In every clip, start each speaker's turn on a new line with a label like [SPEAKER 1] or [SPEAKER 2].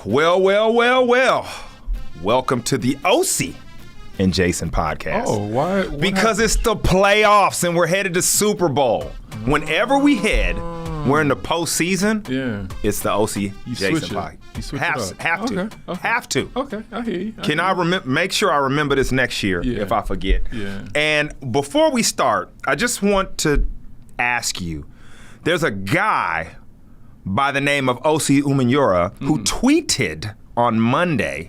[SPEAKER 1] Well. Welcome to the Osi and Jason podcast.
[SPEAKER 2] Oh, why?
[SPEAKER 1] Because it's the playoffs and we're headed to Super Bowl. Whenever we head, we're in the postseason.
[SPEAKER 2] Yeah.
[SPEAKER 1] It's the Osi
[SPEAKER 2] You
[SPEAKER 1] Jason
[SPEAKER 2] switch it.
[SPEAKER 1] podcast.
[SPEAKER 2] You switch
[SPEAKER 1] have
[SPEAKER 2] it up.
[SPEAKER 1] have to.
[SPEAKER 2] Okay.
[SPEAKER 1] Have to.
[SPEAKER 2] Okay, I hear you.
[SPEAKER 1] Can I make sure I remember this next year if I forget?
[SPEAKER 2] Yeah.
[SPEAKER 1] And before we start, I just want to ask you, there's a guy by the name of Osi Umenyiora who tweeted on Monday,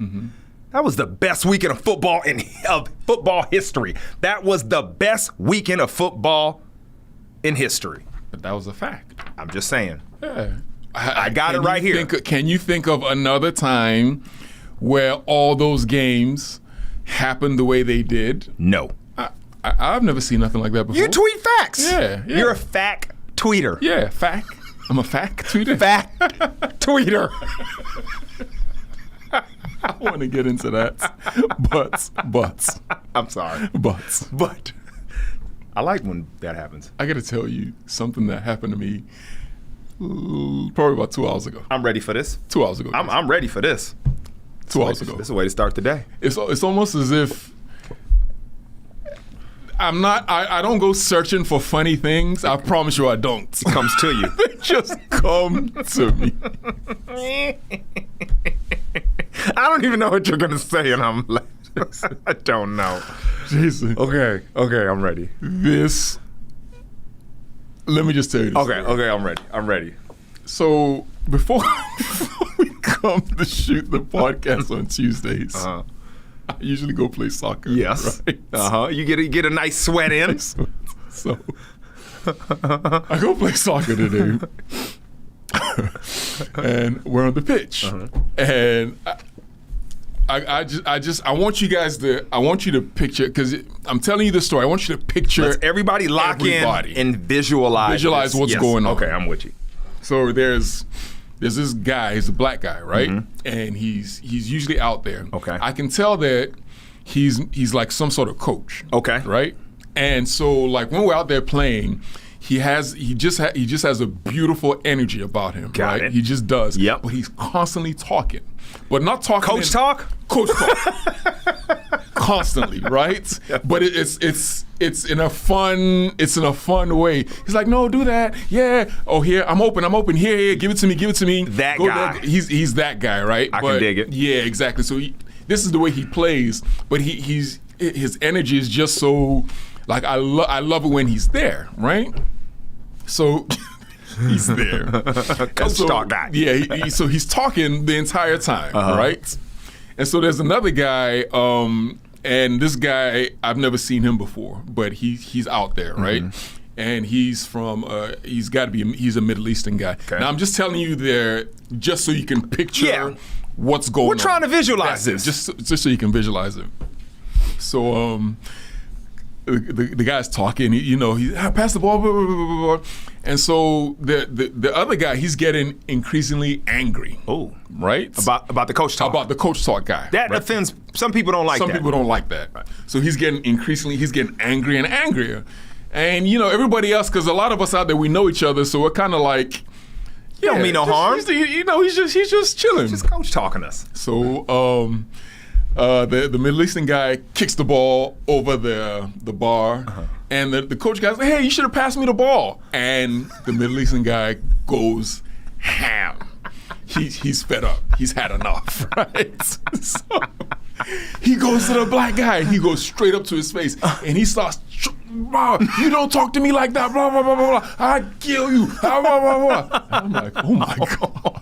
[SPEAKER 1] that was the best weekend of football of football history. That was the best weekend of football in history.
[SPEAKER 2] But that was a fact.
[SPEAKER 1] I'm just saying.
[SPEAKER 2] Yeah.
[SPEAKER 1] I got it right here.
[SPEAKER 2] Can you think of another time where all those games happened the way they did?
[SPEAKER 1] No.
[SPEAKER 2] I've never seen nothing like that before.
[SPEAKER 1] You tweet facts.
[SPEAKER 2] Yeah.
[SPEAKER 1] You're a fact tweeter.
[SPEAKER 2] Yeah, fact. I'm a fact tweeter.
[SPEAKER 1] Fact tweeter.
[SPEAKER 2] I want to get into that. But.
[SPEAKER 1] I'm sorry. But I like when that happens.
[SPEAKER 2] I got to tell you something that happened to me probably about 2 hours ago.
[SPEAKER 1] I'm ready for this.
[SPEAKER 2] 2 hours ago.
[SPEAKER 1] I'm ready for this.
[SPEAKER 2] 2 hours ago.
[SPEAKER 1] This is a way to start the day.
[SPEAKER 2] It's almost as if I don't go searching for funny things. I promise you I don't.
[SPEAKER 1] It comes to you.
[SPEAKER 2] They just come to me.
[SPEAKER 1] I don't even know what you're going to say, and I'm like, I don't know.
[SPEAKER 2] Jason.
[SPEAKER 1] Okay, I'm ready.
[SPEAKER 2] Let me just tell you this.
[SPEAKER 1] Okay, I'm ready.
[SPEAKER 2] So before we come to shoot the podcast on Tuesdays, I usually go play soccer.
[SPEAKER 1] Yes.
[SPEAKER 2] Right?
[SPEAKER 1] You get a nice sweat in.
[SPEAKER 2] So I go play soccer today, and we're on the pitch, and I want you to picture, because I'm telling you the story. I want you to picture.
[SPEAKER 1] Let's everybody lock in and visualize
[SPEAKER 2] what's going on.
[SPEAKER 1] Okay, I'm with you.
[SPEAKER 2] So there's this guy. He's a black guy, right? And he's usually out there.
[SPEAKER 1] Okay.
[SPEAKER 2] I can tell that he's like some sort of coach.
[SPEAKER 1] Okay.
[SPEAKER 2] Right. And so like when we're out there playing, he just has a beautiful energy about him.
[SPEAKER 1] Got
[SPEAKER 2] right?
[SPEAKER 1] it.
[SPEAKER 2] He just does.
[SPEAKER 1] Yep.
[SPEAKER 2] But he's constantly talking, but not talking.
[SPEAKER 1] Coach talk.
[SPEAKER 2] Constantly, right? But it's in a fun way. He's like, no, do that. Yeah. Oh, here, I'm open. Here, give it to me.
[SPEAKER 1] That
[SPEAKER 2] Go
[SPEAKER 1] guy.
[SPEAKER 2] there. He's that guy, right?
[SPEAKER 1] I can dig it.
[SPEAKER 2] Yeah, exactly. So this is the way he plays, but his energy is just so, like, I love it when he's there, right? So he's there.
[SPEAKER 1] Coach talk guy.
[SPEAKER 2] Yeah, so he's talking the entire time, right? And so there's another guy, and this guy, I've never seen him before, but he's out there, right? And he's from, he's a Middle Eastern guy.
[SPEAKER 1] Okay.
[SPEAKER 2] Now I'm just telling you there, just so you can picture what's going on.
[SPEAKER 1] We're trying to visualize
[SPEAKER 2] That's
[SPEAKER 1] this.
[SPEAKER 2] it, just so you can visualize it. So the guy's talking, he pass the ball, blah, blah, blah, blah, blah. And so the other guy, he's getting increasingly angry.
[SPEAKER 1] Oh,
[SPEAKER 2] right?
[SPEAKER 1] About the coach talk.
[SPEAKER 2] About the coach talk guy.
[SPEAKER 1] That offends. Some people don't like that.
[SPEAKER 2] Some people don't like that. Right. So he's getting angrier and angrier. And everybody else, because a lot of us out there, we know each other, so we're kind of like,
[SPEAKER 1] don't mean no harm.
[SPEAKER 2] He's just chilling.
[SPEAKER 1] Just coach talking us.
[SPEAKER 2] So the Middle Eastern guy kicks the ball over the bar, and the coach guy's like, hey, you should have passed me the ball. And the Middle Eastern guy goes ham. He's fed up. He's had enough, right? So he goes to the black guy. He goes straight up to his face, and he starts, you don't talk to me like that, blah, blah, blah, blah, blah. I kill you, blah, blah, blah, blah. I'm like, oh my God.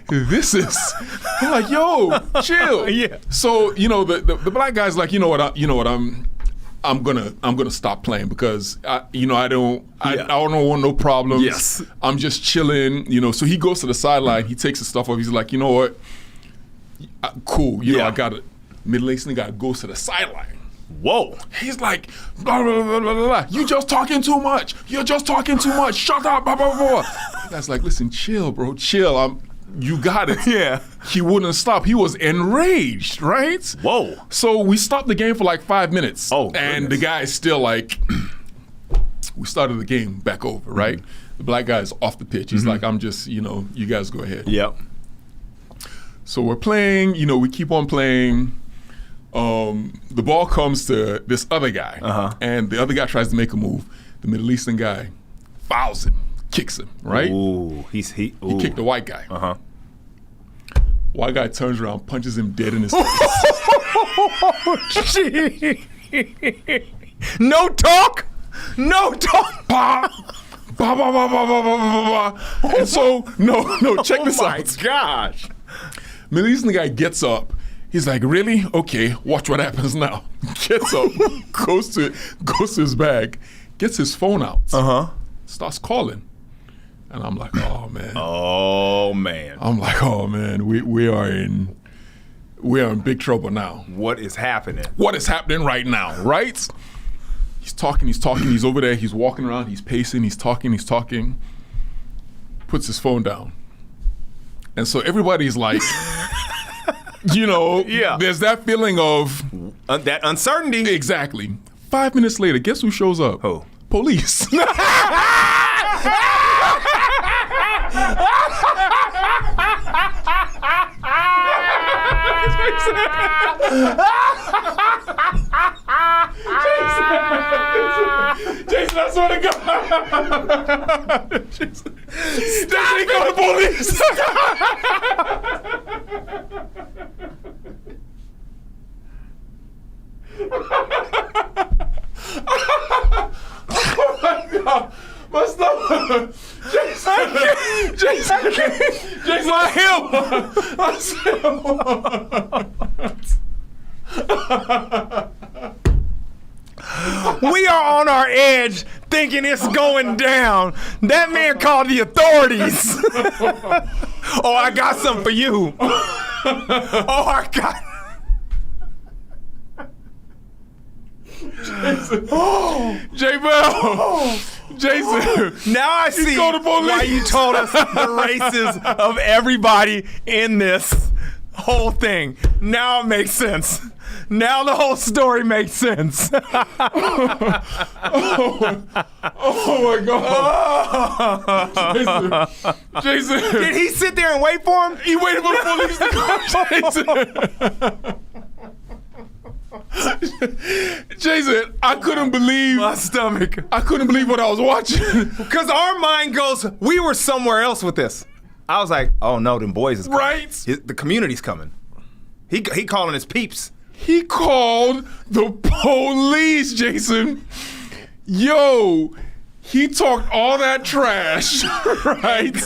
[SPEAKER 2] I'm like, yo, chill.
[SPEAKER 1] Yeah.
[SPEAKER 2] So, the black guy's like, I'm gonna stop playing because I don't want no problems.
[SPEAKER 1] Yes.
[SPEAKER 2] I'm just chilling, So he goes to the sideline, he takes his stuff off, he's like, you know what? Cool, I got it. Middle Eastern guy goes to the sideline.
[SPEAKER 1] Whoa.
[SPEAKER 2] He's like, blah, blah, blah, blah, blah. You're just talking too much. Shut up, blah, blah, blah. That's like, listen, chill, bro, chill. You got it.
[SPEAKER 1] Yeah.
[SPEAKER 2] He wouldn't stop. He was enraged, right?
[SPEAKER 1] Whoa.
[SPEAKER 2] So we stopped the game for like 5 minutes.
[SPEAKER 1] Oh,
[SPEAKER 2] and
[SPEAKER 1] goodness.
[SPEAKER 2] the guy is still like, we started the game back over, right? The black guy is off the pitch. He's like, I'm just, you guys go ahead.
[SPEAKER 1] Yep.
[SPEAKER 2] So we're playing, we keep on playing. The ball comes to this other guy, and the other guy tries to make a move. The Middle Eastern guy fouls him, kicks him, right?
[SPEAKER 1] Ooh, he
[SPEAKER 2] kicked the white guy. White guy turns around, punches him dead in his face.
[SPEAKER 1] No talk.
[SPEAKER 2] Bah, bah, bah, bah, bah, bah, bah, bah. And so, no, check this out.
[SPEAKER 1] Oh my gosh.
[SPEAKER 2] Middle Eastern guy gets up. He's like, really? Okay, watch what happens now. Gets up, goes to his bag, gets his phone out, starts calling. And I'm like, oh man. I'm like, oh man, we are in big trouble now.
[SPEAKER 1] What is happening?
[SPEAKER 2] What is happening right now, right? He's talking, he's over there, he's walking around, he's pacing, he's talking, puts his phone down. And so everybody's like, there's that feeling of
[SPEAKER 1] that uncertainty.
[SPEAKER 2] Exactly. 5 minutes later, guess who shows up?
[SPEAKER 1] Who?
[SPEAKER 2] Police. Jason, I swear to God. Jason, they call the police. Oh my God. My stomach. Jason, my hip. I
[SPEAKER 1] We are on our edge thinking it's going down. That man called the authorities. Oh, I got something for you. Oh, I got.
[SPEAKER 2] Jason. J-Bell. Jason.
[SPEAKER 1] Now I see why you told us the races of everybody in this whole thing. Now it makes sense. Now the whole story makes sense.
[SPEAKER 2] Oh my God. Jason.
[SPEAKER 1] Did he sit there and wait for him?
[SPEAKER 2] He waited for the police to come. Jason. Jason, I couldn't believe
[SPEAKER 1] my stomach.
[SPEAKER 2] I couldn't believe what I was watching.
[SPEAKER 1] Because our mind goes, we were somewhere else with this. I was like, oh no, them boys is coming.
[SPEAKER 2] Right?
[SPEAKER 1] The community's coming. He calling his peeps.
[SPEAKER 2] He called the police, Jason. Yo, he talked all that trash, right?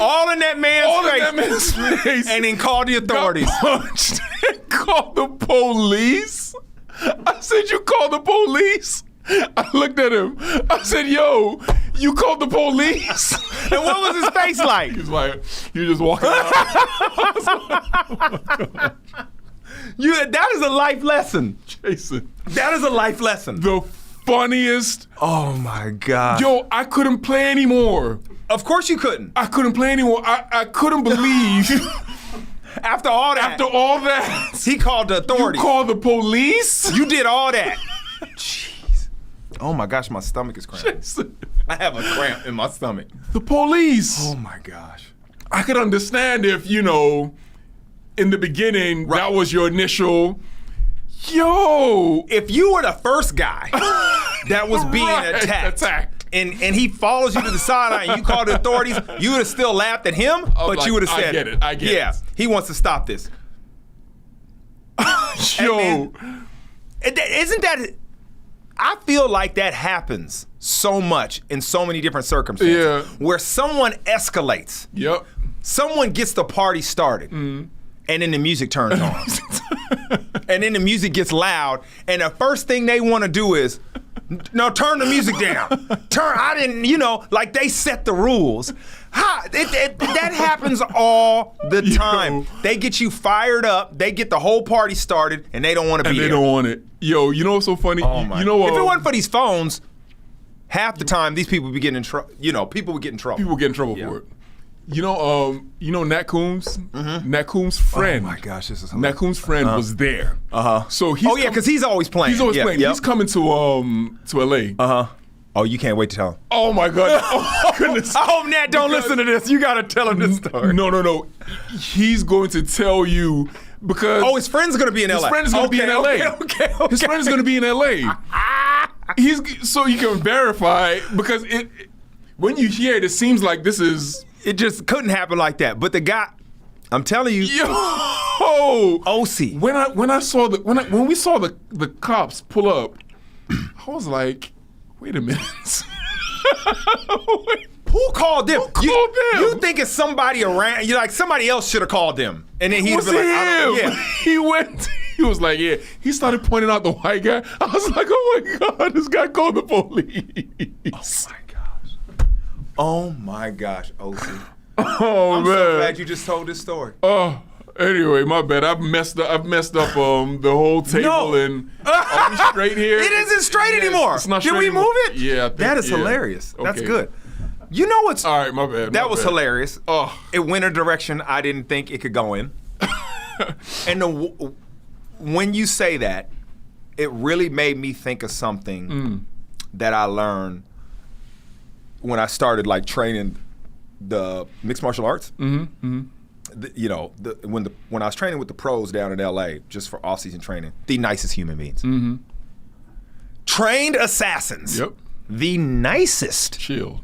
[SPEAKER 1] All in that man's
[SPEAKER 2] face.
[SPEAKER 1] And then called the authorities.
[SPEAKER 2] Got punched and called the police. I said, you called the police? I looked at him. I said, yo, you called the police?
[SPEAKER 1] And what was his face like?
[SPEAKER 2] He's like, you're just walking around.
[SPEAKER 1] That is a life lesson.
[SPEAKER 2] Jason.
[SPEAKER 1] That is a life lesson.
[SPEAKER 2] The funniest.
[SPEAKER 1] Oh my God.
[SPEAKER 2] Yo, I couldn't play anymore.
[SPEAKER 1] Of course you couldn't.
[SPEAKER 2] I couldn't play anymore. I couldn't believe.
[SPEAKER 1] After all that. He called the authorities.
[SPEAKER 2] You called the police?
[SPEAKER 1] You did all that. Jeez. Oh my gosh, my stomach is cramping.
[SPEAKER 2] Jason.
[SPEAKER 1] I have a cramp in my stomach.
[SPEAKER 2] The police.
[SPEAKER 1] Oh my gosh.
[SPEAKER 2] I could understand if, in the beginning, right, that was your initial,
[SPEAKER 1] if you were the first guy that was being attacked. And he follows you to the sideline and you call the authorities, you would have still laughed at him, but you would have said,
[SPEAKER 2] I get it.
[SPEAKER 1] He wants to stop this.
[SPEAKER 2] Yo.
[SPEAKER 1] Isn't that, I feel like that happens so much in so many different circumstances where someone escalates.
[SPEAKER 2] Yep.
[SPEAKER 1] Someone gets the party started. And then the music turns on. And then the music gets loud. And the first thing they want to do is, no, turn the music down. Like they set the rules. That happens all the time. They get you fired up. They get the whole party started, and they don't want to be there.
[SPEAKER 2] And they don't want it. Yo, you know what's so funny?
[SPEAKER 1] Oh my! If it wasn't for these phones, half the time these people would be getting in trouble. People would get in trouble.
[SPEAKER 2] People would get in trouble for it. You know Nat Coombs? Nat Coombs' friend.
[SPEAKER 1] Oh my gosh, this is hilarious.
[SPEAKER 2] Nat Coombs' friend was there. So he's
[SPEAKER 1] because he's always playing.
[SPEAKER 2] He's always playing. He's coming to LA.
[SPEAKER 1] Oh, you can't wait to tell him.
[SPEAKER 2] Oh my God! Oh my goodness!
[SPEAKER 1] I hope Nat don't listen to this. You gotta tell him this story.
[SPEAKER 2] No. He's going to tell you because.
[SPEAKER 1] Oh, his friend's gonna be in LA.
[SPEAKER 2] His friend is gonna be in LA.
[SPEAKER 1] Okay.
[SPEAKER 2] His friend is gonna be in LA. So you can verify because when you hear it, it seems like this is.
[SPEAKER 1] It just couldn't happen like that. But the guy, I'm telling you, Osi.
[SPEAKER 2] When we saw the cops pull up, I was like, wait a minute.
[SPEAKER 1] Who called them?
[SPEAKER 2] Who called them?
[SPEAKER 1] You think it's somebody around? You're like, somebody else should have called them. And then he's like,
[SPEAKER 2] He went. He was like, yeah. He started pointing out the white guy. I was like, oh my God, this guy called the police.
[SPEAKER 1] Oh my gosh, Osi.
[SPEAKER 2] Oh
[SPEAKER 1] I'm
[SPEAKER 2] man.
[SPEAKER 1] so glad you just told this story.
[SPEAKER 2] Oh, anyway, my bad. I've messed up the whole table and are we straight here?
[SPEAKER 1] It isn't straight anymore.
[SPEAKER 2] It's not
[SPEAKER 1] Did
[SPEAKER 2] straight
[SPEAKER 1] we
[SPEAKER 2] anymore.
[SPEAKER 1] move it?
[SPEAKER 2] Yeah, I think,
[SPEAKER 1] that is
[SPEAKER 2] yeah.
[SPEAKER 1] hilarious. That's
[SPEAKER 2] Okay.
[SPEAKER 1] good. You know what's
[SPEAKER 2] All right, my bad.
[SPEAKER 1] that was hilarious.
[SPEAKER 2] Oh.
[SPEAKER 1] It went a direction I didn't think it could go in. And when you say that, it really made me think of something that I learned when I started like training the mixed martial arts. When I was training with the pros down in LA, just for off-season training, the nicest human beings. Trained assassins.
[SPEAKER 2] Yep.
[SPEAKER 1] The nicest.
[SPEAKER 2] Chilled.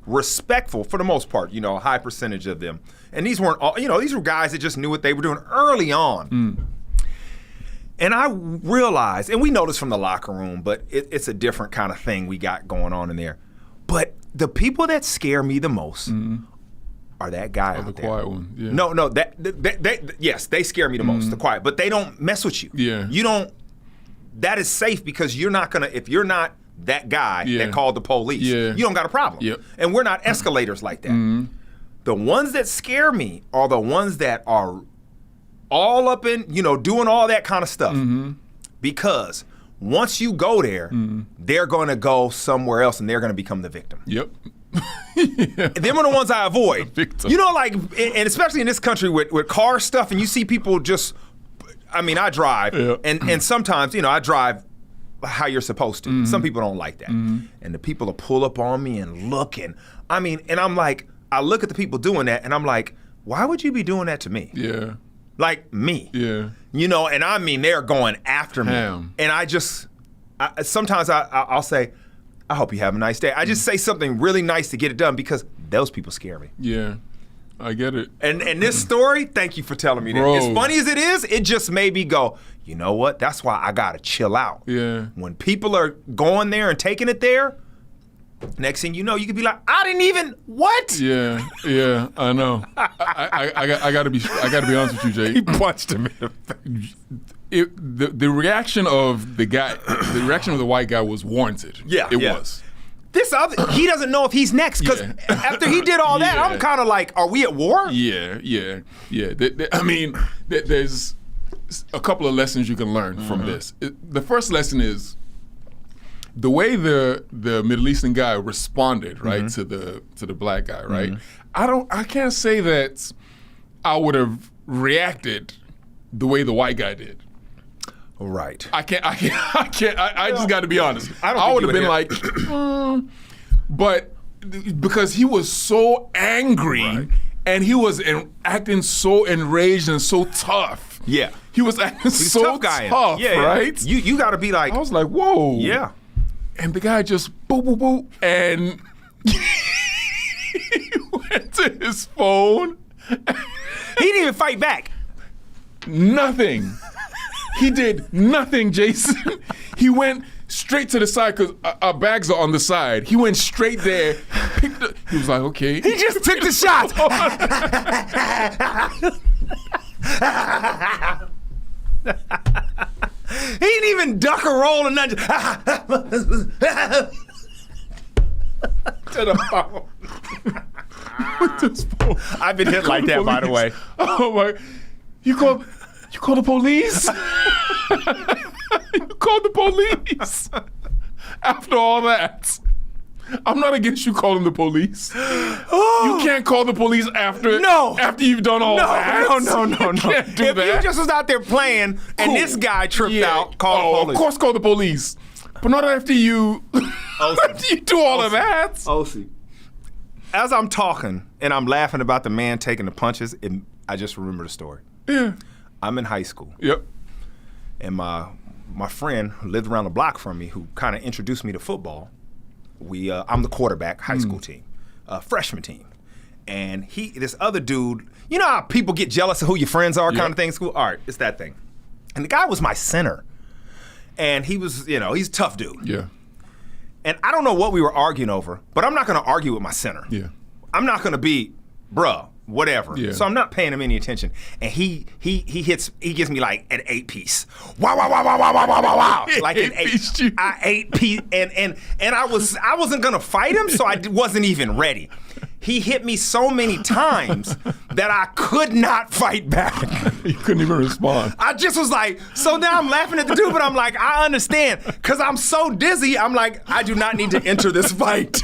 [SPEAKER 1] Respectful for the most part, a high percentage of them. And these weren't all, these were guys that just knew what they were doing early on. And I realized, and we know this from the locker room, but it's a different kind of thing we got going on in there. But the people that scare me the most are that guy out
[SPEAKER 2] The
[SPEAKER 1] there.
[SPEAKER 2] quiet one. Yeah.
[SPEAKER 1] No, yes, they scare me the most, the quiet, but they don't mess with you.
[SPEAKER 2] Yeah.
[SPEAKER 1] You don't, that is safe because you're not gonna, if you're not that guy that called the police, you don't got a problem.
[SPEAKER 2] Yep.
[SPEAKER 1] And we're not escalators like that. The ones that scare me are the ones that are all up in, doing all that kind of stuff. Because once you go there, they're going to go somewhere else and they're going to become the victim.
[SPEAKER 2] Yep.
[SPEAKER 1] Them are the ones I avoid.
[SPEAKER 2] Victim.
[SPEAKER 1] And especially in this country with car stuff, and you see people just, I drive, and sometimes, I drive how you're supposed to. Some people don't like that. And the people will pull up on me and look, and I'm like, I look at the people doing that, and I'm like, why would you be doing that to me?
[SPEAKER 2] Yeah.
[SPEAKER 1] Like me.
[SPEAKER 2] Yeah.
[SPEAKER 1] And they're going after me.
[SPEAKER 2] Damn.
[SPEAKER 1] And sometimes I'll say, I hope you have a nice day. I just say something really nice to get it done because those people scare me.
[SPEAKER 2] Yeah. I get it.
[SPEAKER 1] And this story, thank you for telling me that.
[SPEAKER 2] Bro.
[SPEAKER 1] As funny as it is, it just made me go, you know what? That's why I gotta chill out.
[SPEAKER 2] Yeah.
[SPEAKER 1] When people are going there and taking it there, next thing you know, you could be like, I didn't even what?
[SPEAKER 2] Yeah, I know. I gotta be honest with you, Jay.
[SPEAKER 1] He punched him in the face.
[SPEAKER 2] The reaction of the reaction of the white guy was warranted.
[SPEAKER 1] Yeah,
[SPEAKER 2] it
[SPEAKER 1] yeah.
[SPEAKER 2] was.
[SPEAKER 1] This other, he doesn't know if he's next because after he did all that,
[SPEAKER 2] Yeah.
[SPEAKER 1] I'm kind of like, are we at war?
[SPEAKER 2] Yeah. There's a couple of lessons you can learn from this. The first lesson is the way the Middle Eastern guy responded, right, to the black guy, right. I can't say that I would have reacted the way the white guy did.
[SPEAKER 1] Right.
[SPEAKER 2] I just got to be honest.
[SPEAKER 1] I
[SPEAKER 2] would have been like, but because he was so angry and he was acting so enraged and so tough.
[SPEAKER 1] Yeah.
[SPEAKER 2] He was acting so
[SPEAKER 1] tough guy.
[SPEAKER 2] tough,
[SPEAKER 1] Yeah.
[SPEAKER 2] right?
[SPEAKER 1] You got to be like,
[SPEAKER 2] I was like, whoa.
[SPEAKER 1] yeah.
[SPEAKER 2] And the guy just boo, boo, boo, and he went to his phone.
[SPEAKER 1] He didn't even fight back.
[SPEAKER 2] Nothing. He did nothing, Jason. He went straight to the side because our bags are on the side. He went straight there. He was like, okay.
[SPEAKER 1] He just took the shot. He didn't even duck or roll or nothing. To the phone.
[SPEAKER 2] With this phone.
[SPEAKER 1] I've been hit like that, by the way.
[SPEAKER 2] Oh my! You call the police? You called the police after all that. I'm not against you calling the police. You can't call the police after you've done all that.
[SPEAKER 1] No.
[SPEAKER 2] You can't do
[SPEAKER 1] if
[SPEAKER 2] that.
[SPEAKER 1] you just was out there playing and this guy tripped out, call the police.
[SPEAKER 2] Of course, call the police. But not after you, after you do all of that.
[SPEAKER 1] Osi. As I'm talking and I'm laughing about the man taking the punches, I just remember the story.
[SPEAKER 2] Yeah.
[SPEAKER 1] I'm in high school.
[SPEAKER 2] Yep.
[SPEAKER 1] And my friend who lived around the block from me, who kind of introduced me to football, I'm the quarterback, high school team, freshman team. And this other dude, you know how people get jealous of who your friends are kind of thing in school? All right, it's that thing. And the guy was my center. And he was, he's a tough dude.
[SPEAKER 2] Yeah.
[SPEAKER 1] And I don't know what we were arguing over, but I'm not going to argue with my center.
[SPEAKER 2] Yeah.
[SPEAKER 1] I'm not going to be, bruh, whatever.
[SPEAKER 2] Yeah.
[SPEAKER 1] So I'm not paying him any attention. And he gives me like an 8-piece. Wow, wow, wow, wow, wow, wow, wow, wow, wow. Like an 8-piece. I 8-piece. And I wasn't going to fight him, so I wasn't even ready. He hit me so many times that I could not fight back.
[SPEAKER 2] You couldn't even respond.
[SPEAKER 1] I just was like, so now I'm laughing at the dude, but I'm like, I understand. Because I'm so dizzy, I'm like, I do not need to enter this fight.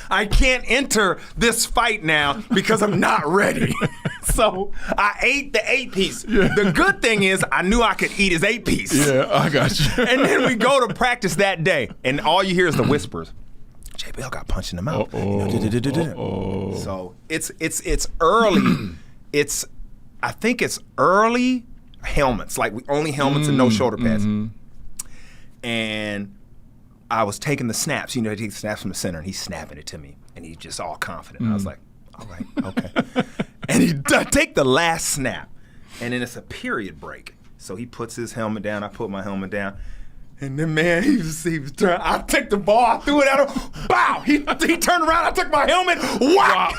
[SPEAKER 1] I can't enter this fight now because I'm not ready. So I ate the 8-piece.
[SPEAKER 2] Yeah.
[SPEAKER 1] The good thing is I knew I could eat his 8-piece.
[SPEAKER 2] Yeah, I got you.
[SPEAKER 1] And then we go to practice that day, and all you hear is the whispers. J. Bell got punched in the mouth. So it's early. I think it's early helmets, like only helmets and no shoulder pads. And I was taking the snaps. He takes the snaps from the center, and he's snapping it to me, and he's just all confident. And I was like, all right, okay. And I take the last snap, and then it's a period break. So he puts his helmet down. I put my helmet down. And then, man, he was trying. I took the ball, I threw it at him. Bow! He turned around, I took my helmet. Wow!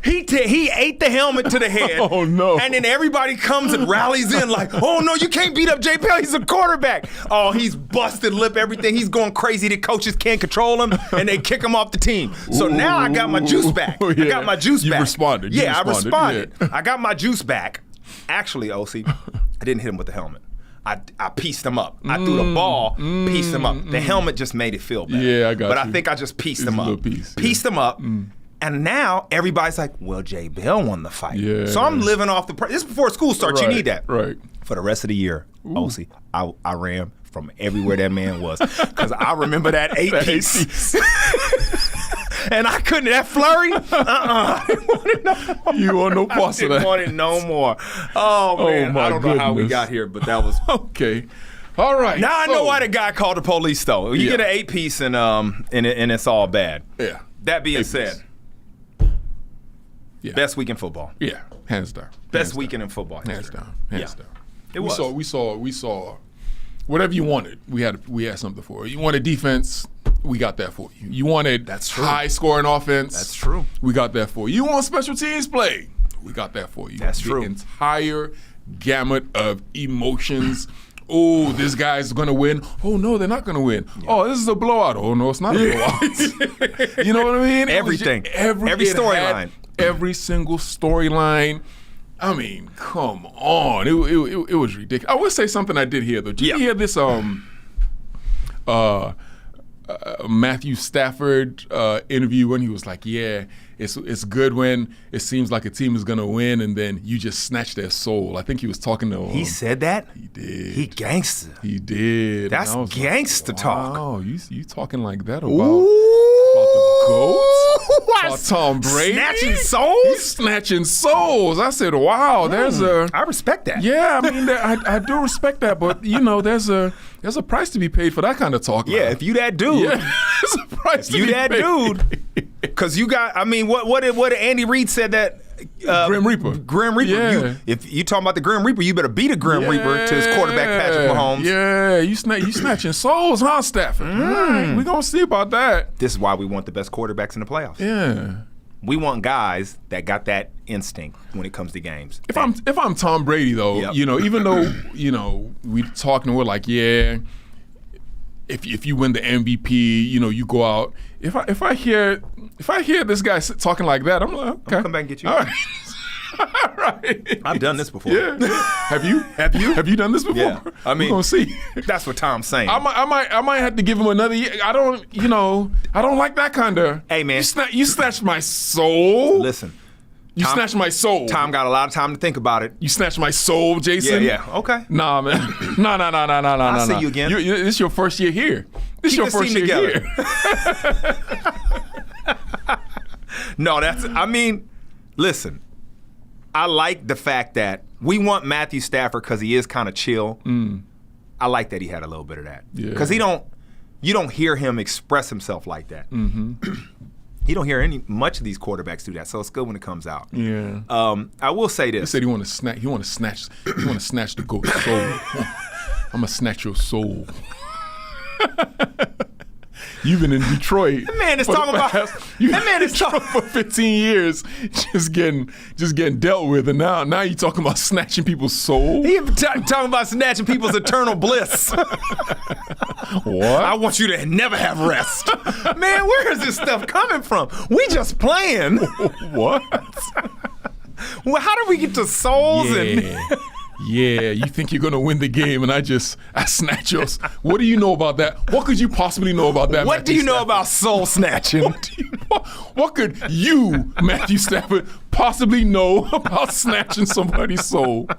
[SPEAKER 1] He ate the helmet to the head.
[SPEAKER 2] Oh, no.
[SPEAKER 1] And then everybody comes and rallies in like, oh, no, you can't beat up J. Bell. He's a quarterback. Oh, he's busted lip, everything. He's going crazy. The coaches can't control him, and they kick him off the team. So now I got my juice back.
[SPEAKER 2] Yeah.
[SPEAKER 1] I got my juice back.
[SPEAKER 2] You responded.
[SPEAKER 1] I responded. Yeah. I got my juice back. Actually, Osi, I didn't hit him with the helmet. I pieced him up. I threw the ball, pieced him up. The helmet just made it feel better.
[SPEAKER 2] Yeah, I got
[SPEAKER 1] But
[SPEAKER 2] you.
[SPEAKER 1] I think I just pieced
[SPEAKER 2] It's
[SPEAKER 1] him
[SPEAKER 2] a
[SPEAKER 1] up.
[SPEAKER 2] little piece, yeah.
[SPEAKER 1] Pieced him up. And now everybody's like, well, J. Bell won the fight.
[SPEAKER 2] Yeah.
[SPEAKER 1] So I'm living off this is before school starts.
[SPEAKER 2] Right,
[SPEAKER 1] You need that.
[SPEAKER 2] right.
[SPEAKER 1] For the rest of the year, Osi, I ran from everywhere that man was. Because I remember that 8-piece. And I couldn't, that flurry, I didn't want it no more.
[SPEAKER 2] You want no parts of that.
[SPEAKER 1] I didn't want it no more. Oh, man,
[SPEAKER 2] my
[SPEAKER 1] I don't know how we
[SPEAKER 2] goodness.
[SPEAKER 1] got here, but that was...
[SPEAKER 2] Okay. All right.
[SPEAKER 1] Now I know why the guy called the police, though. You get an 8-piece and it's all bad.
[SPEAKER 2] Yeah.
[SPEAKER 1] That being
[SPEAKER 2] 8-piece.
[SPEAKER 1] said,
[SPEAKER 2] Yeah.
[SPEAKER 1] best week in football.
[SPEAKER 2] Yeah. Hands down.
[SPEAKER 1] Best weekend in football.
[SPEAKER 2] Hands
[SPEAKER 1] history.
[SPEAKER 2] down. Hands down.
[SPEAKER 1] It was.
[SPEAKER 2] We saw whatever you wanted. We had something for it. You wanted defense, we got that for you. You wanted high scoring offense.
[SPEAKER 1] That's true.
[SPEAKER 2] We got that for you. You want special teams play. We got that for you.
[SPEAKER 1] That's true.
[SPEAKER 2] The entire gamut of emotions. Oh, this guy's gonna win. Oh no, they're not gonna win. Yeah. Oh, this is a blowout. Oh no, it's not a blowout. You know what I mean?
[SPEAKER 1] Everything. Every storyline.
[SPEAKER 2] Every single storyline. I mean, come on. It was ridiculous. I would say something I did hear though. Did you hear this Matthew Stafford interview when he was like, yeah, it's good when it seems like a team is going to win and then you just snatch their soul. I think he was talking to
[SPEAKER 1] He said that?
[SPEAKER 2] He did.
[SPEAKER 1] He gangster.
[SPEAKER 2] He did.
[SPEAKER 1] That's gangster talk.
[SPEAKER 2] Oh, you talking like that about the GOAT? About Tom Brady?
[SPEAKER 1] Snatching souls?
[SPEAKER 2] He's snatching souls. I said, wow, there's a...
[SPEAKER 1] I respect that.
[SPEAKER 2] Yeah, I mean, I do respect that, but, there's a price to be paid for that kind of talk.
[SPEAKER 1] Yeah, if you that dude.
[SPEAKER 2] Yeah, there's a price to be
[SPEAKER 1] that
[SPEAKER 2] paid.
[SPEAKER 1] dude. Because you got, I mean, what did Andy Reid said that...
[SPEAKER 2] Grim Reaper.
[SPEAKER 1] Grim Reaper.
[SPEAKER 2] Yeah.
[SPEAKER 1] If you talking about the Grim Reaper, you better beat a Grim Reaper to his quarterback, Patrick Mahomes.
[SPEAKER 2] Yeah, you snatching souls, huh, Stafford? All right, we're going to see about that.
[SPEAKER 1] This is why we want the best quarterbacks in the playoffs.
[SPEAKER 2] Yeah.
[SPEAKER 1] We want guys that got that instinct when it comes to games.
[SPEAKER 2] If I'm Tom Brady, though, even though, we talking, we're like, yeah, if you win the MVP, you go out. If I hear this guy talking like that, I'm like, okay,
[SPEAKER 1] I'll come back and get you.
[SPEAKER 2] All right. All right.
[SPEAKER 1] I've done this before.
[SPEAKER 2] Yeah. Have you? Have you done this before?
[SPEAKER 1] Yeah. I mean,
[SPEAKER 2] we're gonna see.
[SPEAKER 1] That's what Tom's saying.
[SPEAKER 2] I might have to give him another year. I don't like that kind of.
[SPEAKER 1] Hey, man.
[SPEAKER 2] You snatched my soul.
[SPEAKER 1] Listen,
[SPEAKER 2] You snatched my soul.
[SPEAKER 1] Tom got a lot of time to think about it.
[SPEAKER 2] You snatched my soul, Jason.
[SPEAKER 1] Yeah. Okay.
[SPEAKER 2] Nah, man. No. I'll
[SPEAKER 1] see you again.
[SPEAKER 2] This is your first year here. This is your first year here.
[SPEAKER 1] No, listen. I like the fact that we want Matthew Stafford because he is kind of chill. I like that he had a little bit of that. Because you don't hear him express himself like that. You don't hear much of these quarterbacks do that, so it's good when it comes out.
[SPEAKER 2] Yeah.
[SPEAKER 1] I will say this.
[SPEAKER 2] He said he want to snatch the goat's soul. I'm gonna snatch your soul. You've been in Detroit.
[SPEAKER 1] That man is talking about. That man is talking
[SPEAKER 2] for 15 years, just getting dealt with, and now you talking about snatching people's soul.
[SPEAKER 1] He talking about snatching people's eternal bliss.
[SPEAKER 2] What?
[SPEAKER 1] I want you to never have rest. Man, where is this stuff coming from? We just playing.
[SPEAKER 2] What?
[SPEAKER 1] Well, how did we get to souls
[SPEAKER 2] Yeah, you think you're gonna win the game, and I snatch yours. What do you know about that? What could you possibly know about that?
[SPEAKER 1] What do you know about soul snatching?
[SPEAKER 2] What could you, Matthew Stafford, possibly know about snatching somebody's soul?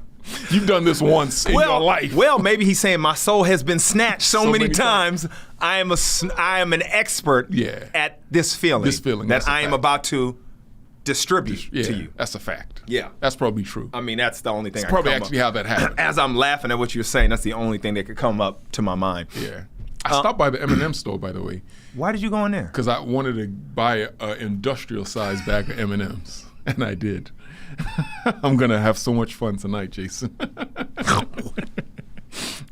[SPEAKER 2] You've done this once in your life.
[SPEAKER 1] Well, maybe he's saying my soul has been snatched so many times. I am an expert at this feeling that I am about to distribute to you.
[SPEAKER 2] That's a fact.
[SPEAKER 1] Yeah.
[SPEAKER 2] That's probably true.
[SPEAKER 1] I mean, that's the only thing
[SPEAKER 2] It's probably actually how that happened.
[SPEAKER 1] As I'm laughing at what you're saying, that's the only thing that could come up to my mind.
[SPEAKER 2] Yeah. I stopped by the M&M store, by the way.
[SPEAKER 1] Why did you go in there?
[SPEAKER 2] Because I wanted to buy an industrial-sized bag of M&Ms, and I did. I'm going to have so much fun tonight, Jason.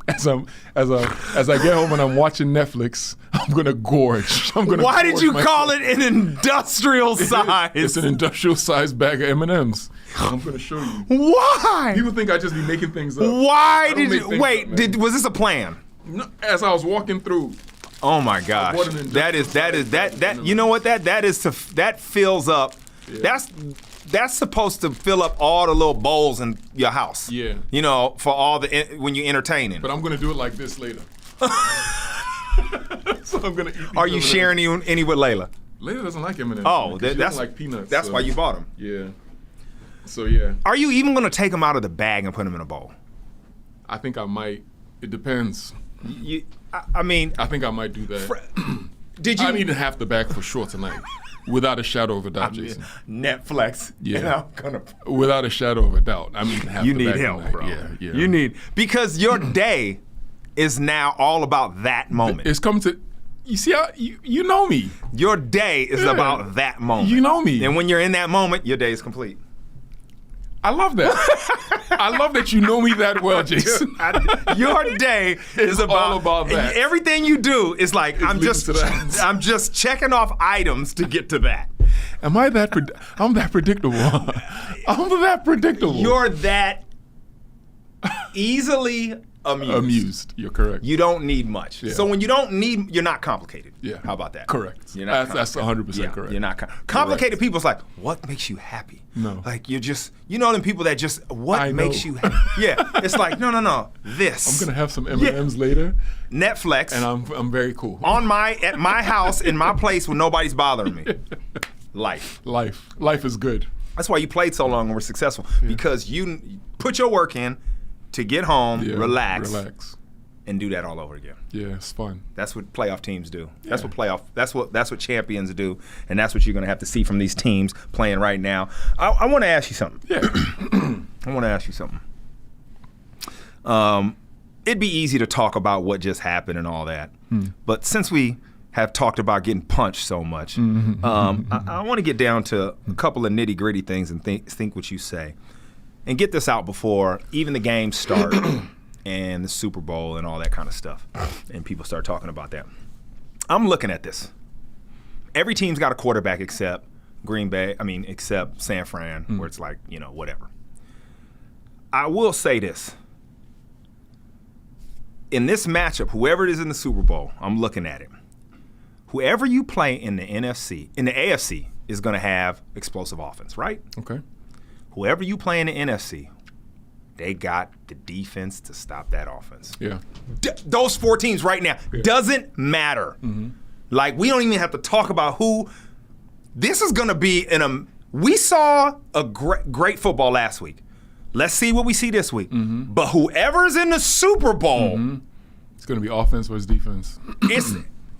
[SPEAKER 2] As I get home and I'm watching Netflix, I'm gonna gorge.
[SPEAKER 1] Why did you call it an industrial size?
[SPEAKER 2] It's an industrial sized bag of M&Ms. I'm gonna show you.
[SPEAKER 1] Why?
[SPEAKER 2] People think I just be making things up.
[SPEAKER 1] Why did you wait? Was this a plan?
[SPEAKER 2] No, as I was walking through.
[SPEAKER 1] Oh my gosh! That you know what that fills up. Yeah. That's supposed to fill up all the little bowls in your house.
[SPEAKER 2] Yeah.
[SPEAKER 1] You know, for all when you're entertaining.
[SPEAKER 2] But I'm gonna do it like this later. So I'm gonna eat.
[SPEAKER 1] Are you sharing any with Layla?
[SPEAKER 2] Layla doesn't like M&Ms.
[SPEAKER 1] Oh,
[SPEAKER 2] she doesn't like peanuts.
[SPEAKER 1] That's why you bought them.
[SPEAKER 2] Yeah. So yeah.
[SPEAKER 1] Are you even gonna take them out of the bag and put them in a bowl?
[SPEAKER 2] I think I might. It depends.
[SPEAKER 1] I mean,
[SPEAKER 2] I think I might do that.
[SPEAKER 1] Did you?
[SPEAKER 2] I'm eating half the bag for sure tonight. Without a shadow of a doubt, Jason.
[SPEAKER 1] Netflix.
[SPEAKER 2] Yeah.
[SPEAKER 1] And I'm gonna.
[SPEAKER 2] Without a shadow of a doubt. I mean,
[SPEAKER 1] you need help, tonight. Bro.
[SPEAKER 2] Yeah.
[SPEAKER 1] You need, because your day is now all about that moment.
[SPEAKER 2] It's come to. You see how you know me.
[SPEAKER 1] Your day is about that moment.
[SPEAKER 2] You know me.
[SPEAKER 1] And when you're in that moment, your day is complete.
[SPEAKER 2] I love that. I love that you know me that well, Jason.
[SPEAKER 1] Your day is
[SPEAKER 2] all about that.
[SPEAKER 1] Everything you do is like, I'm just checking off items to get to that.
[SPEAKER 2] Am I that? I'm that predictable. I'm that predictable.
[SPEAKER 1] You're that easily amused.
[SPEAKER 2] You're correct.
[SPEAKER 1] You don't need much. Yeah. So when you don't need, you're not complicated.
[SPEAKER 2] Yeah.
[SPEAKER 1] How about that?
[SPEAKER 2] Correct.
[SPEAKER 1] You're not
[SPEAKER 2] that's 100% correct.
[SPEAKER 1] You're not complicated. People's like, what makes you happy?
[SPEAKER 2] No.
[SPEAKER 1] Like you know them people that just makes you happy? Yeah. It's like no. This.
[SPEAKER 2] I'm gonna have some M&Ms later.
[SPEAKER 1] Netflix.
[SPEAKER 2] And I'm very cool.
[SPEAKER 1] At my house in my place when nobody's bothering me. Life
[SPEAKER 2] is good.
[SPEAKER 1] That's why you played so long and were successful, because you put your work in to get home, relax, and do that all over again.
[SPEAKER 2] Yeah, it's fun.
[SPEAKER 1] That's what playoff teams do. Yeah. That's what champions do, and that's what you're going to have to see from these teams playing right now. I want to ask you something.
[SPEAKER 2] Yeah.
[SPEAKER 1] I want to ask you something. It'd be easy to talk about what just happened and all that, but since we have talked about getting punched so much, I want to get down to a couple of nitty-gritty things and think what you say. And get this out before even the games start and the Super Bowl and all that kind of stuff. And people start talking about that. I'm looking at this. Every team's got a quarterback except except San Fran, where it's like, whatever. I will say this. In this matchup, whoever it is in the Super Bowl, I'm looking at it. Whoever you play in the AFC is going to have explosive offense, right?
[SPEAKER 2] Okay.
[SPEAKER 1] Whoever you play in the NFC, they got the defense to stop that offense.
[SPEAKER 2] Yeah.
[SPEAKER 1] Those four teams right now doesn't matter. Like, we don't even have to talk about who. This is going to be we saw a great football last week. Let's see what we see this week. But whoever's in the Super Bowl,
[SPEAKER 2] it's going to be offense versus defense.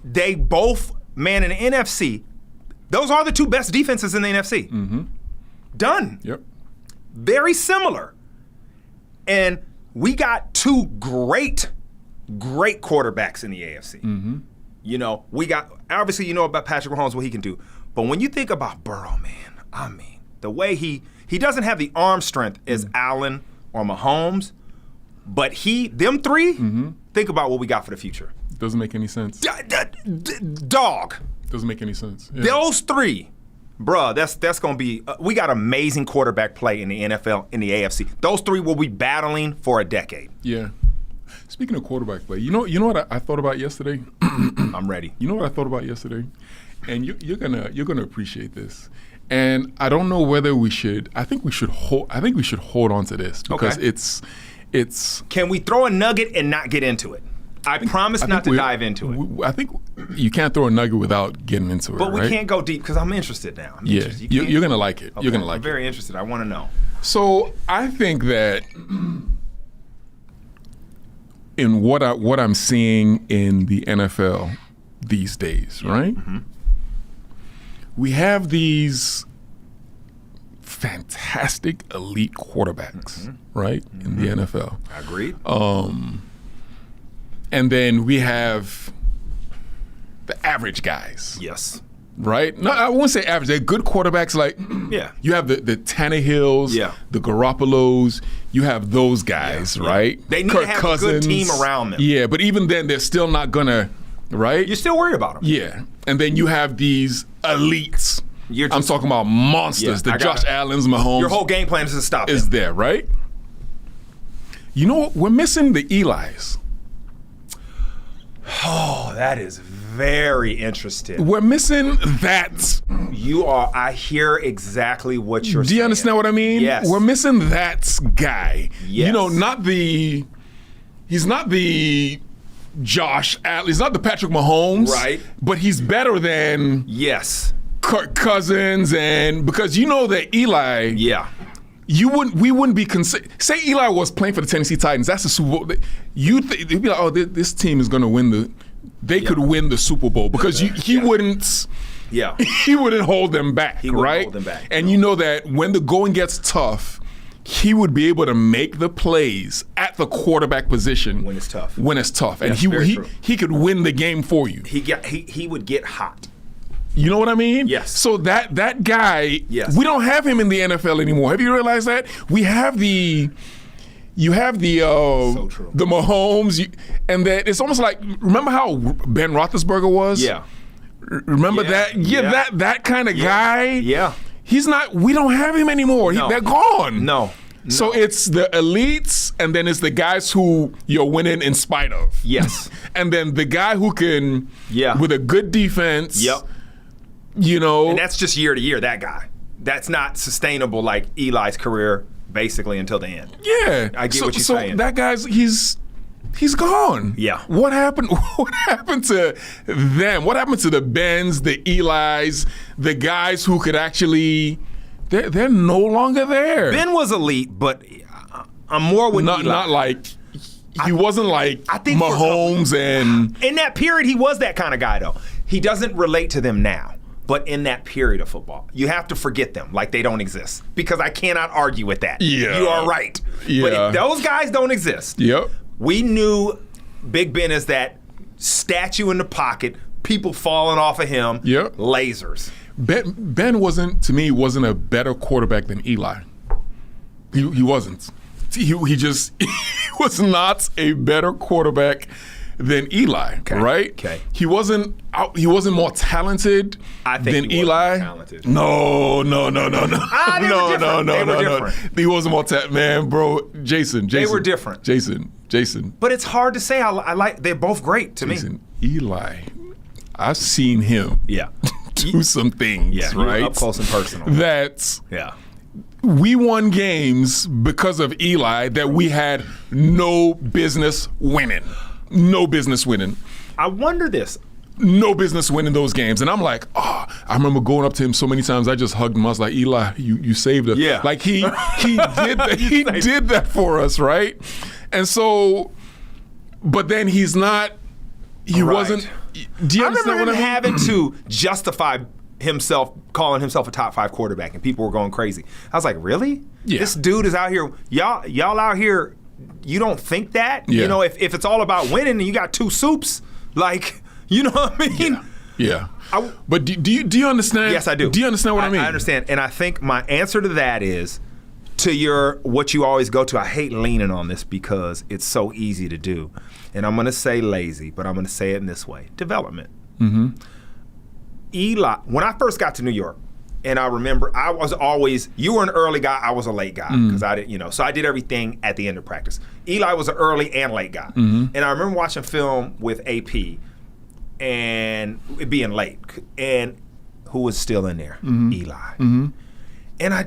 [SPEAKER 1] They both, man, in the NFC, those are the two best defenses in the NFC. Done.
[SPEAKER 2] Yep.
[SPEAKER 1] Very similar. And we got two great quarterbacks in the AFC. You know, we got, obviously you know about Patrick Mahomes, what he can do. But when you think about Burrow, man, I mean, the way he doesn't have the arm strength as Allen or Mahomes, but them three, think about what we got for the future.
[SPEAKER 2] Doesn't make any sense.
[SPEAKER 1] Dog.
[SPEAKER 2] Doesn't make any sense. Yeah.
[SPEAKER 1] Those three, bruh, that's going to be, we got amazing quarterback play in the NFL, in the AFC. Those three will be battling for a decade.
[SPEAKER 2] Yeah. Speaking of quarterback play, you know what I thought about yesterday?
[SPEAKER 1] I'm ready.
[SPEAKER 2] You know what I thought about yesterday? And you're gonna appreciate this. And I don't know whether we should. I think we should hold on to this because it's.
[SPEAKER 1] Can we throw a nugget and not get into it? I promise not to dive into it.
[SPEAKER 2] I think you can't throw a nugget without getting into it.
[SPEAKER 1] But we
[SPEAKER 2] right?
[SPEAKER 1] can't go deep because I'm interested now.
[SPEAKER 2] You're gonna like it.
[SPEAKER 1] Okay.
[SPEAKER 2] You're gonna like
[SPEAKER 1] I'm very interested. I want to know.
[SPEAKER 2] So I think that in what I'm seeing in the NFL these days, right? We have these fantastic elite quarterbacks, right, in the NFL.
[SPEAKER 1] Agreed.
[SPEAKER 2] And then we have the average guys.
[SPEAKER 1] Yes.
[SPEAKER 2] Right? No, I won't say average. They're good quarterbacks. Like, you have the Tannehills, the Garoppolos. You have those guys, right?
[SPEAKER 1] They need
[SPEAKER 2] Kirk
[SPEAKER 1] to have
[SPEAKER 2] Cousins.
[SPEAKER 1] a good team around them.
[SPEAKER 2] Yeah, but even then, they're still not gonna, right?
[SPEAKER 1] You're still worried about them.
[SPEAKER 2] Yeah, and then you have these elites. I'm talking about monsters. The Josh Allens, Mahomes.
[SPEAKER 1] Your whole game plan is to stop
[SPEAKER 2] is
[SPEAKER 1] them.
[SPEAKER 2] There, right? You know what? We're missing the Elis.
[SPEAKER 1] Oh, that is very interesting.
[SPEAKER 2] We're missing that.
[SPEAKER 1] I hear exactly what you're saying.
[SPEAKER 2] Do you understand what I mean?
[SPEAKER 1] Yes.
[SPEAKER 2] We're missing that guy.
[SPEAKER 1] Yes.
[SPEAKER 2] You know, he's not the Josh Allen, he's not the Patrick Mahomes.
[SPEAKER 1] Right.
[SPEAKER 2] But he's better than Kirk Cousins, and because you know that Eli.
[SPEAKER 1] Yeah.
[SPEAKER 2] We wouldn't be say Eli was playing for the Tennessee Titans. That's the Super Bowl. They'd be like, oh, this team is going to win they could win the Super Bowl because he wouldn't.
[SPEAKER 1] Yeah.
[SPEAKER 2] He wouldn't hold them back,
[SPEAKER 1] he
[SPEAKER 2] right?
[SPEAKER 1] Hold them back.
[SPEAKER 2] And you know that when the going gets tough, he would be able to make the plays at the quarterback position
[SPEAKER 1] when it's tough.
[SPEAKER 2] And he could win the game for you.
[SPEAKER 1] He would get hot.
[SPEAKER 2] You know what I mean?
[SPEAKER 1] Yes.
[SPEAKER 2] So that guy,
[SPEAKER 1] yes.
[SPEAKER 2] We don't have him in the NFL anymore. Have you realized that? You have the
[SPEAKER 1] so true.
[SPEAKER 2] The Mahomes, and that it's almost like, remember how Ben Roethlisberger was?
[SPEAKER 1] Yeah.
[SPEAKER 2] Remember that? Yeah, that kind of guy.
[SPEAKER 1] Yeah.
[SPEAKER 2] He's not. We don't have him anymore.
[SPEAKER 1] No.
[SPEAKER 2] They're gone.
[SPEAKER 1] No.
[SPEAKER 2] So it's the elites, and then it's the guys who you're winning in spite of.
[SPEAKER 1] Yes.
[SPEAKER 2] And then the guy who can, with a good defense.
[SPEAKER 1] Yep.
[SPEAKER 2] You know,
[SPEAKER 1] and that's just year to year. That guy, that's not sustainable like Eli's career, basically until the end.
[SPEAKER 2] Yeah,
[SPEAKER 1] I get what you're saying.
[SPEAKER 2] So that guy's he's gone.
[SPEAKER 1] Yeah.
[SPEAKER 2] What happened? What happened to them? What happened to the Bens, the Elis, the guys who could actually? They're no longer there.
[SPEAKER 1] Ben was elite, but I'm more with Eli.
[SPEAKER 2] Not like. He wasn't like Mahomes and.
[SPEAKER 1] In that period, he was that kind of guy, though. He doesn't relate to them now. But in that period of football, you have to forget them like they don't exist because I cannot argue with that.
[SPEAKER 2] Yeah.
[SPEAKER 1] You are right.
[SPEAKER 2] Yeah.
[SPEAKER 1] But if those guys don't exist, we knew Big Ben is that statue in the pocket, people falling off of him, lasers.
[SPEAKER 2] Ben wasn't a better quarterback than Eli. He wasn't. He was not a better quarterback than Eli, right?
[SPEAKER 1] Okay.
[SPEAKER 2] He wasn't more talented than Eli.
[SPEAKER 1] Talented.
[SPEAKER 2] No. No. He wasn't more talented, man, bro. Jason.
[SPEAKER 1] They were different.
[SPEAKER 2] Jason.
[SPEAKER 1] But it's hard to say. I like. They're both great to me.
[SPEAKER 2] Eli, I've seen him. Do some things, right?
[SPEAKER 1] Up close and personal.
[SPEAKER 2] We won games because of Eli that we had no business winning. No business winning.
[SPEAKER 1] I wonder this.
[SPEAKER 2] no business winning those games. And I'm like, I remember going up to him so many times. I just hugged him. I was like, Eli, you saved us.
[SPEAKER 1] Yeah.
[SPEAKER 2] Like he did that. He did that for us, right? And so, but then he's not. He wasn't. Do you
[SPEAKER 1] I
[SPEAKER 2] understand
[SPEAKER 1] remember
[SPEAKER 2] what
[SPEAKER 1] him
[SPEAKER 2] I mean?
[SPEAKER 1] having to justify himself, calling himself a top 5 quarterback, and people were going crazy. I was like, really?
[SPEAKER 2] Yeah.
[SPEAKER 1] This dude is out here. Y'all out here. You don't think that?
[SPEAKER 2] Yeah.
[SPEAKER 1] You know, if it's all about winning and you got 2 soups, like, you know what I mean?
[SPEAKER 2] Yeah. But do you understand?
[SPEAKER 1] Yes, I do.
[SPEAKER 2] Do you understand what I mean?
[SPEAKER 1] I understand, and I think my answer to that is to what you always go to. I hate leaning on this because it's so easy to do, and I'm going to say lazy, but I'm going to say it in this way: development.
[SPEAKER 2] Mm-hmm.
[SPEAKER 1] Eli, when I first got to New York, and I remember I was always, you were an early guy, I was a late guy because I didn't, so I did everything at the end of practice. Eli was an early and late guy, and I remember watching film with AP and it being late, and who was still in there? Eli. And I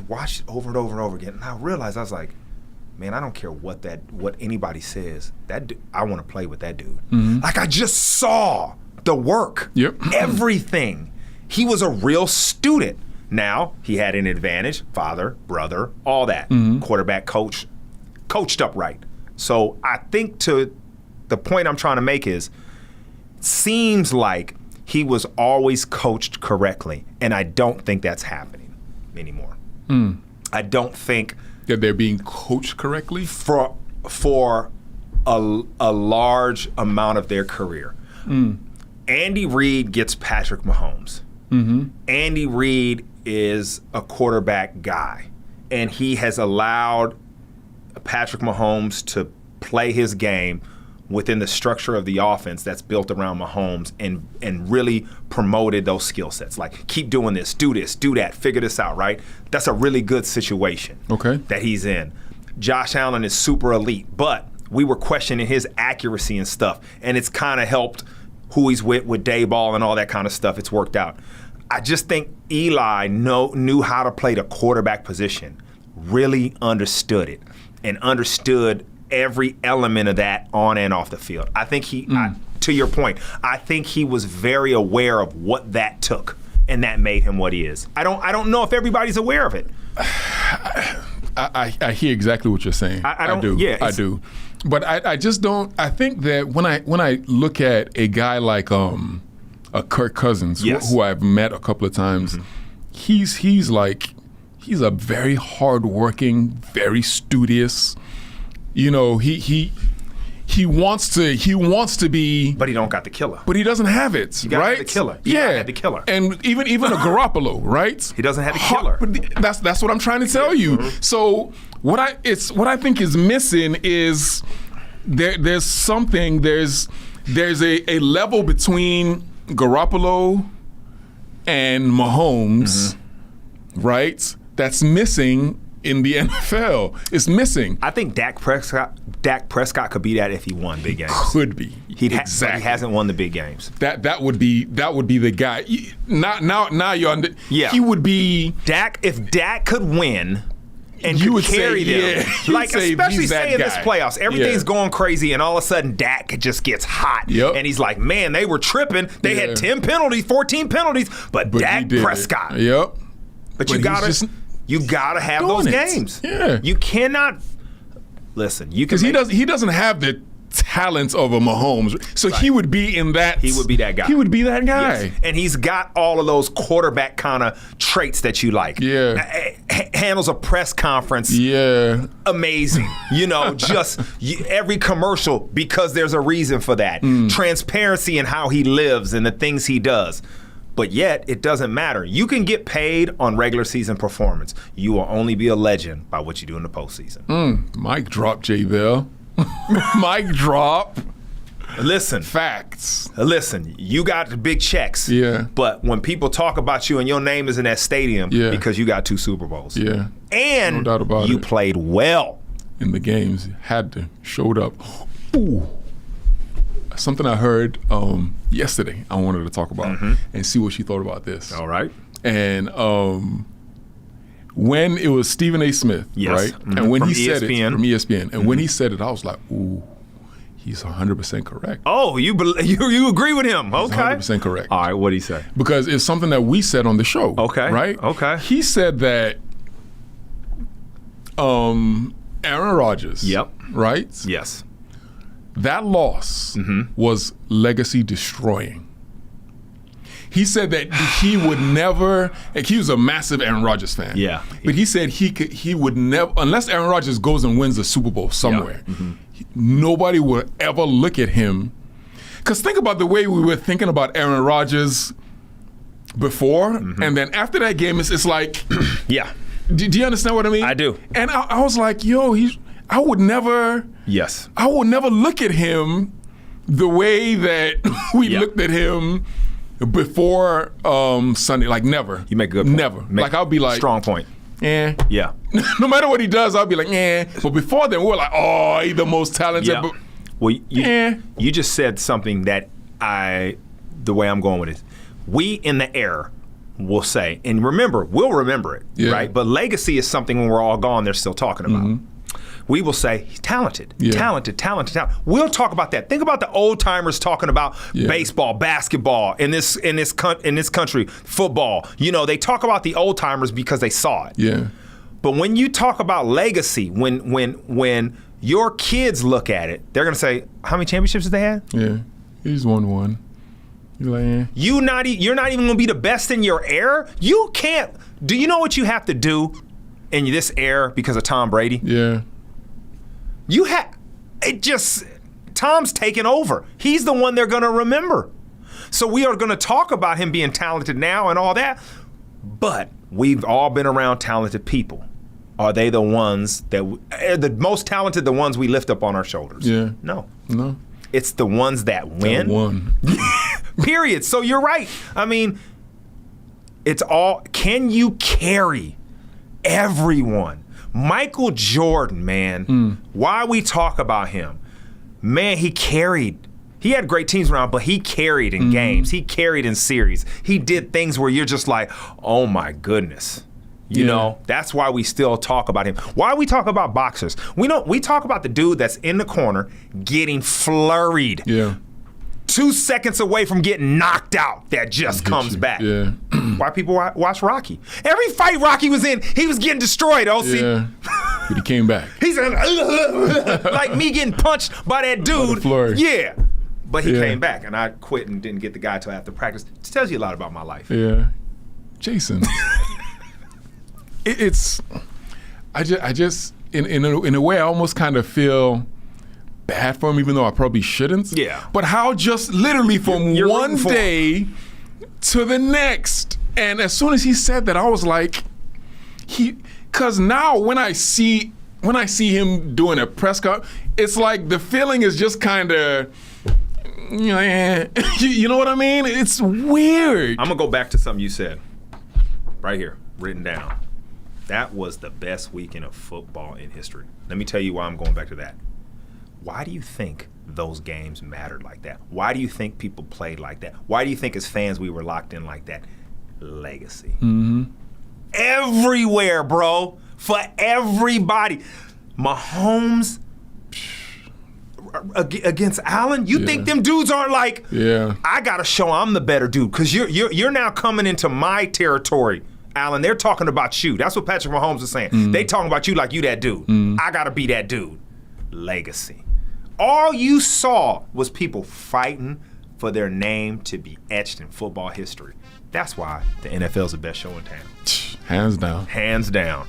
[SPEAKER 1] watched it over and over and over again, and I realized, I was like, man, I don't care what anybody says. I want to play with that dude. Like, I just saw the work, everything. He was a real student. Now, he had an advantage, father, brother, all that. Quarterback, coached up right. So I think to the point I'm trying to make is, seems like he was always coached correctly, and I don't think that's happening anymore. I don't think
[SPEAKER 2] that they're being coached correctly
[SPEAKER 1] for a large amount of their career. Andy Reid gets Patrick Mahomes. Andy Reid is a quarterback guy, and he has allowed Patrick Mahomes to play his game within the structure of the offense that's built around Mahomes, and really promoted those skill sets. Like, keep doing this, do that, figure this out, right? That's a really good situation that he's in. Josh Allen is super elite, but we were questioning his accuracy and stuff, and it's kind of helped who he's with Dayball and all that kind of stuff. It's worked out. I just think Eli knew how to play the quarterback position, really understood it, and understood every element of that on and off the field. I think to your point, I think he was very aware of what that took, and that made him what he is. I don't know if everybody's aware of it.
[SPEAKER 2] I hear exactly what you're saying. I do. Yeah, I do. But I just don't. I think that when I look at a guy like a Kirk Cousins, who I've met a couple of times, he's a very hardworking, very studious. You know, he wants to be,
[SPEAKER 1] but he don't got the killer.
[SPEAKER 2] But he doesn't have it,
[SPEAKER 1] you got
[SPEAKER 2] right?
[SPEAKER 1] The killer. You got the killer.
[SPEAKER 2] And even a Garoppolo, right?
[SPEAKER 1] He doesn't have the killer.
[SPEAKER 2] But that's what I'm trying to tell you. So what I think is missing is there's a level between Garoppolo and Mahomes, right? That's missing in the NFL. It's missing.
[SPEAKER 1] I think Dak Prescott could be that if he won big games.
[SPEAKER 2] Could be.
[SPEAKER 1] Exactly. He hasn't won the big games.
[SPEAKER 2] That would be the guy. Now you're under. Yeah. He would be
[SPEAKER 1] Dak. If Dak could win and you could carry them, like especially say in this playoffs, everything's going crazy, and all of a sudden Dak just gets hot, and he's like, man, they were tripping. They had 10 penalties, 14 pententies, but Dak Prescott.
[SPEAKER 2] Yep.
[SPEAKER 1] But you gotta have those games.
[SPEAKER 2] Yeah.
[SPEAKER 1] You cannot listen. Because
[SPEAKER 2] he doesn't have the talents of a Mahomes, so he would be in that.
[SPEAKER 1] He would be that guy.
[SPEAKER 2] He would be that guy.
[SPEAKER 1] Yes. And he's got all of those quarterback kind of traits that you like.
[SPEAKER 2] Yeah.
[SPEAKER 1] Handles a press conference.
[SPEAKER 2] Yeah.
[SPEAKER 1] Amazing. Just every commercial, because there's a reason for that. Transparency in how he lives and the things he does. But yet, it doesn't matter. You can get paid on regular season performance. You will only be a legend by what you do in the postseason.
[SPEAKER 2] Mic drop, J. Bell. Mic drop.
[SPEAKER 1] Listen.
[SPEAKER 2] Facts.
[SPEAKER 1] Listen, you got the big checks.
[SPEAKER 2] Yeah.
[SPEAKER 1] But when people talk about you and your name is in that stadium, because you got 2 Super Bowls.
[SPEAKER 2] Yeah.
[SPEAKER 1] And
[SPEAKER 2] no doubt about
[SPEAKER 1] you played well.
[SPEAKER 2] In the games, showed up. Ooh. Something I heard yesterday I wanted to talk about and see what she thought about this.
[SPEAKER 1] All right.
[SPEAKER 2] And when it was Stephen A. Smith, right? And when he said it, from ESPN, and when he said it, I was like, ooh, He's 100% correct.
[SPEAKER 1] Oh, you agree with him? Okay.
[SPEAKER 2] 100% correct.
[SPEAKER 1] All right, what did he say?
[SPEAKER 2] Because it's something that we said on the show.
[SPEAKER 1] Okay.
[SPEAKER 2] Right?
[SPEAKER 1] Okay.
[SPEAKER 2] He said that Aaron Rodgers.
[SPEAKER 1] Yep.
[SPEAKER 2] Right?
[SPEAKER 1] Yes.
[SPEAKER 2] That loss was legacy destroying. He said that he would never, like, he was a massive Aaron Rodgers fan.
[SPEAKER 1] Yeah.
[SPEAKER 2] But he said he would never, unless Aaron Rodgers goes and wins the Super Bowl somewhere, nobody will ever look at him. Because think about the way we were thinking about Aaron Rodgers before, and then after that game, it's like,
[SPEAKER 1] yeah.
[SPEAKER 2] Do you understand what I mean?
[SPEAKER 1] I do.
[SPEAKER 2] And I was like, yo, I would never look at him the way that we looked at him before Sunday. Like, never.
[SPEAKER 1] You make a good point.
[SPEAKER 2] Never. Like, I'll be like,
[SPEAKER 1] strong point.
[SPEAKER 2] Yeah. No matter what he does, I'll be like, yeah. But before then, we're like, oh, he's the most talented.
[SPEAKER 1] Yeah. Well, you just said something that the way I'm going with it, we in the air will say, and we'll remember it, right? But legacy is something when we're all gone, they're still talking about. We will say, he's talented, talented. We'll talk about that. Think about the old timers talking about baseball, basketball, in this country, football. You know, they talk about the old timers because they saw it.
[SPEAKER 2] Yeah.
[SPEAKER 1] But when you talk about legacy, when your kids look at it, they're gonna say, how many championships did they have?
[SPEAKER 2] Yeah, he's won one. You're like, yeah.
[SPEAKER 1] You're not even gonna be the best in your era. You can't. Do you know what you have to do in this era because of Tom Brady?
[SPEAKER 2] Yeah.
[SPEAKER 1] Tom's taken over. He's the one they're gonna remember. So we are gonna talk about him being talented now and all that, but we've all been around talented people. Are they the ones the most talented, the ones we lift up on our shoulders?
[SPEAKER 2] Yeah.
[SPEAKER 1] No.
[SPEAKER 2] It's
[SPEAKER 1] the ones that win.
[SPEAKER 2] That won.
[SPEAKER 1] Period. So you're right. I mean, can you carry everyone? Michael Jordan, man, why we talk about him, man, he had great teams around, but he carried in games. He carried in series. He did things where you're just like, oh my goodness. You know, that's why we still talk about him. Why we talk about boxers. We talk about the dude that's in the corner getting flurried.
[SPEAKER 2] Yeah.
[SPEAKER 1] 2 seconds away from getting knocked out that just comes back.
[SPEAKER 2] Yeah.
[SPEAKER 1] Why people watch Rocky. Every fight Rocky was in, he was getting destroyed, Osi.
[SPEAKER 2] Yeah. But he came back.
[SPEAKER 1] He's like me getting punched by that dude.
[SPEAKER 2] Flurry.
[SPEAKER 1] Yeah. But he came back, and I quit and didn't get the guy till after practice. It tells you a lot about my life.
[SPEAKER 2] Yeah. Jason. I just in a way I almost kind of feel bad for him, even though I probably shouldn't.
[SPEAKER 1] Yeah.
[SPEAKER 2] But how just literally from
[SPEAKER 1] You're
[SPEAKER 2] one day to the next, and as soon as he said that, I was like, because now when I see him doing a press conference, it's like the feeling is just kind of, you know what I mean? It's weird.
[SPEAKER 1] I'm gonna go back to something you said right here, written down. That was the best weekend of football in history. Let me tell you why I'm going back to that. Why do you think those games mattered like that? Why do you think people played like that? Why do you think as fans we were locked in like that? Legacy. Everywhere, bro. For everybody. Mahomes against Allen, you think them dudes aren't like, I gotta show I'm the better dude, because you're now coming into my territory, Allen. They're talking about you. That's what Patrick Mahomes is saying. They talking about you like you that dude. I gotta be that dude. Legacy. All you saw was people fighting for their name to be etched in football history. That's why the NFL's the best show in town.
[SPEAKER 2] Hands down.
[SPEAKER 1] Hands down.